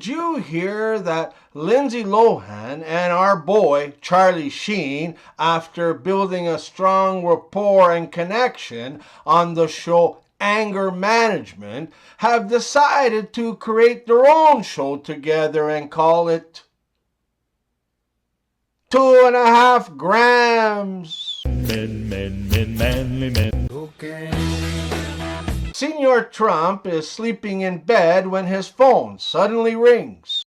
did you hear that Lindsay Lohan and our boy Charlie Sheen, after building a strong rapport and connection on the show Anger Management, have decided to create their own show together and call it 2.5 grams? Manly men. Okay. Senor Trump is sleeping in bed when his phone suddenly rings.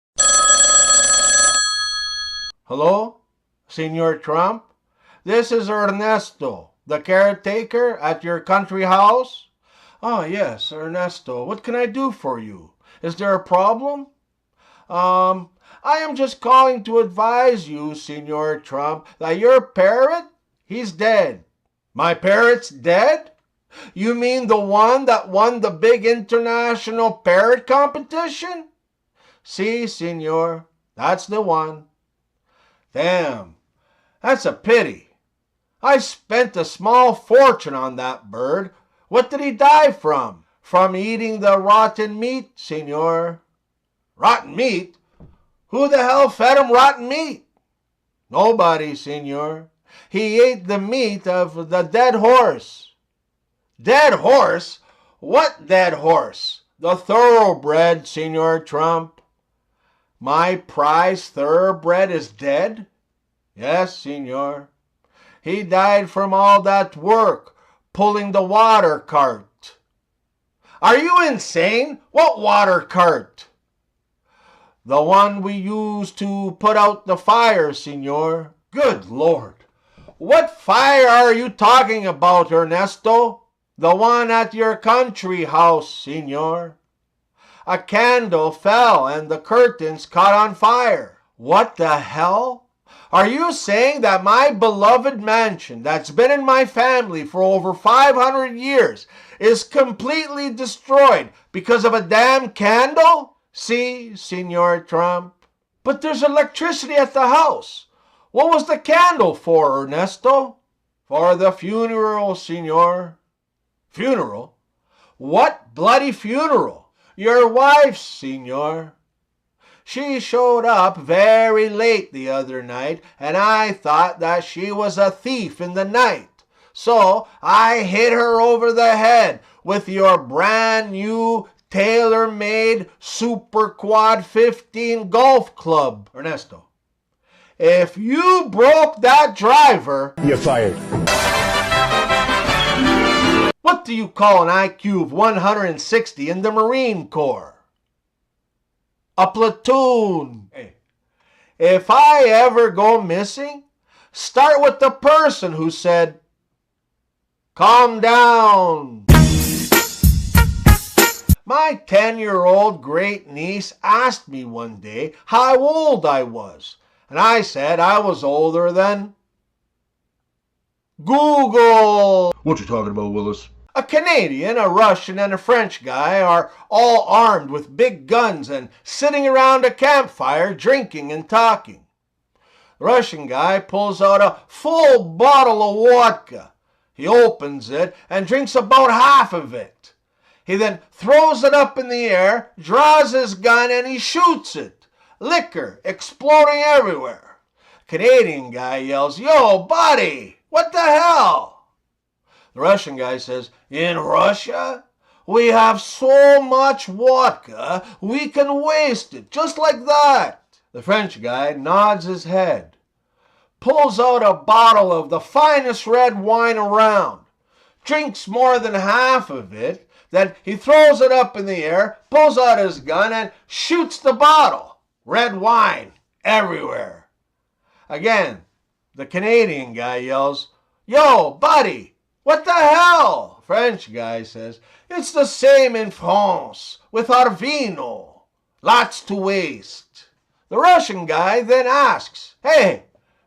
Hello? Senor Trump? This is Ernesto, the caretaker at your country house. Oh, yes, Ernesto. What can I do for you? Is there a problem? I am just calling to advise you, Senor Trump, that your parrot, he's dead. My parrot's dead? You mean the one that won the big international parrot competition? Si, senor, that's the one. Damn, that's a pity. I spent a small fortune on that bird. What did he die from? From eating the rotten meat, senor. Rotten meat? Who the hell fed him rotten meat? Nobody, senor. He ate the meat of the dead horse. Dead horse? What dead horse? The thoroughbred, Senor Trump. My prize thoroughbred is dead? Yes, senor. He died from all that work, pulling the water cart. Are you insane? What water cart? The one we use to put out the fire, senor. Good Lord. What fire are you talking about, Ernesto? The one at your country house, senor. A candle fell and the curtains caught on fire. What the hell? Are you saying that my beloved mansion that's been in my family for over 500 years is completely destroyed because of a damn candle? Si, Senor Trump. But there's electricity at the house. What was the candle for, Ernesto? For the funeral, senor. Funeral? What bloody funeral? Your wife's, senor. She showed up very late the other night, and I thought that she was a thief in the night. So I hit her over the head with your brand new tailor-made Super Quad 15 golf club, Ernesto. If you broke that driver, You're fired. what do you call an IQ of 160 in the Marine Corps? A platoon. Hey, if I ever go missing, start with the person who said, "Calm down." My 10-year-old great niece asked me one day how old I was, and I said I was older than Google. What you talking about, Willis? A Canadian, a Russian, and a French guy are all armed with big guns and sitting around a campfire drinking and talking. The Russian guy pulls out a full bottle of vodka. He opens it and drinks about half of it. He then throws it up in the air, draws his gun, and he shoots it. Liquor exploding everywhere. Canadian guy yells, "Yo, buddy, what the hell?" The Russian guy says, "In Russia, we have so much vodka, we can waste it, just like that." The French guy nods his head, pulls out a bottle of the finest red wine around, drinks more than half of it, then he throws it up in the air, pulls out his gun, and shoots the bottle. Red wine everywhere. Again, the Canadian guy yells, "Yo, buddy, what the hell?" French guy says, "It's the same in France with our vino. Lots to waste." The Russian guy then asks, "Hey,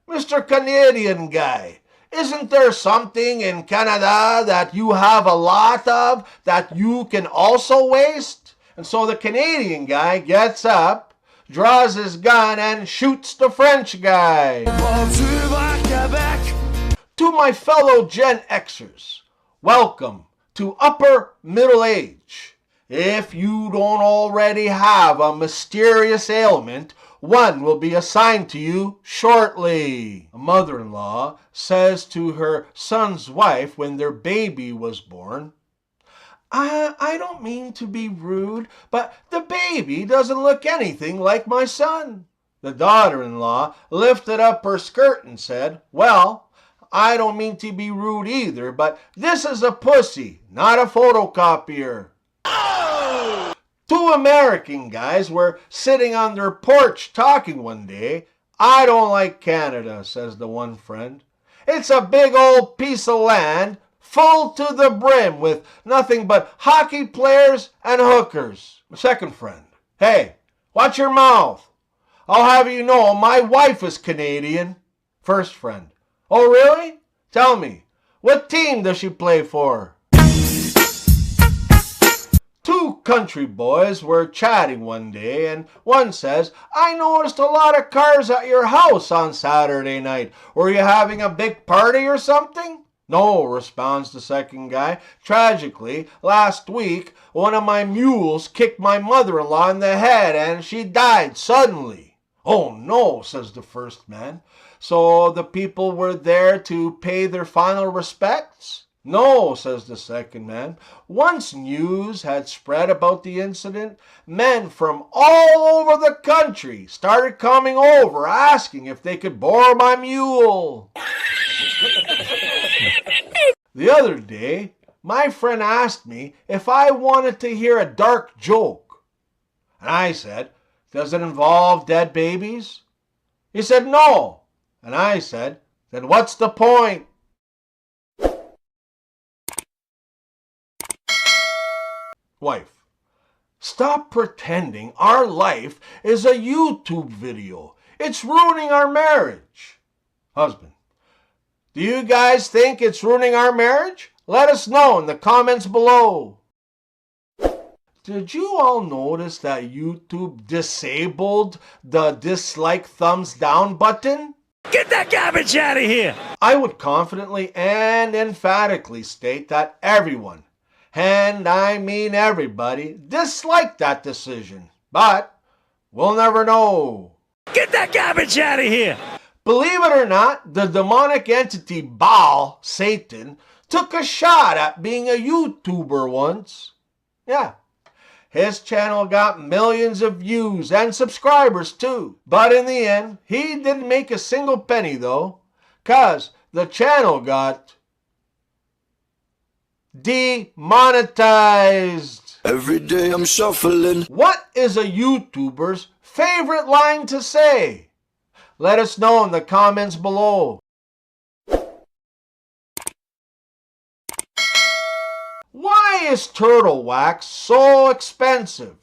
Mr. Canadian guy, isn't there something in Canada that you have a lot of that you can also waste?" And so the Canadian guy gets up, draws his gun, and shoots the French guy. To my fellow Gen Xers, welcome to upper middle age. If you don't already have a mysterious ailment, one will be assigned to you shortly. A mother-in-law says to her son's wife when their baby was born, I don't mean to be rude, but the baby doesn't look anything like my son. The daughter-in-law lifted up her skirt and said, well, I don't mean to be rude either, but this is a pussy, not a photocopier. Two American guys were sitting on their porch talking one day. I don't like Canada, says the one friend. It's a big old piece of land full to the brim with nothing but hockey players and hookers. Second friend, hey, watch your mouth. I'll have you know my wife is Canadian. First friend, oh really? Tell me, what team does she play for? Two country boys were chatting one day, and one says, I noticed a lot of cars at your house on Saturday night. Were you having a big party or something? No, responds the second guy. Tragically, last week, one of my mules kicked my mother-in-law in the head, and she died suddenly. Oh no, says the first man. So the people were there to pay their final respects? No, says the second man. Once news had spread about the incident, men from all over the country started coming over asking if they could borrow my mule. The other day, my friend asked me if I wanted to hear a dark joke. And I said, does it involve dead babies? He said, no. And I said, then what's the point? Wife, stop pretending our life is a YouTube video. It's ruining our marriage. Husband, do you guys think it's ruining our marriage? Let us know in the comments below. Did you all notice that YouTube disabled the dislike thumbs down button? Get that garbage out of here! I would confidently and emphatically state that everyone, and I mean everybody, disliked that decision. But we'll never know. Get that garbage out of here! Believe it or not, the demonic entity Baal, Satan, took a shot at being a YouTuber once. Yeah. His channel got millions of views and subscribers too. But in the end, he didn't make a single penny though, 'cause the channel got demonetized. Every day I'm shuffling. What is a YouTuber's favorite line to say? Let us know in the comments below. Why is turtle wax so expensive?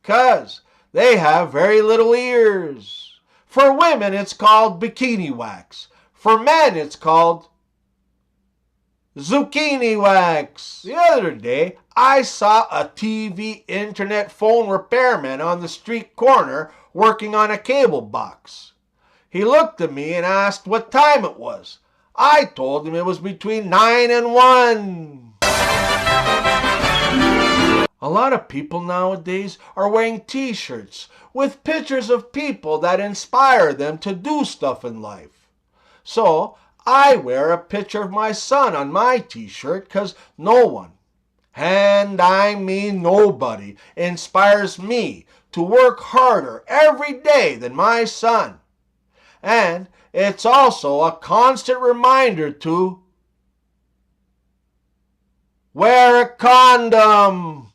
'Cause they have very little ears. For women, it's called bikini wax. For men, it's called zucchini wax. The other day, I saw a TV internet phone repairman on the street corner working on a cable box. He looked at me and asked what time it was. I told him it was between 9 and 1. A lot of people nowadays are wearing t-shirts with pictures of people that inspire them to do stuff in life. So I wear a picture of my son on my t-shirt because no one, and I mean nobody, inspires me to work harder every day than my son. And it's also a constant reminder to wear a condom.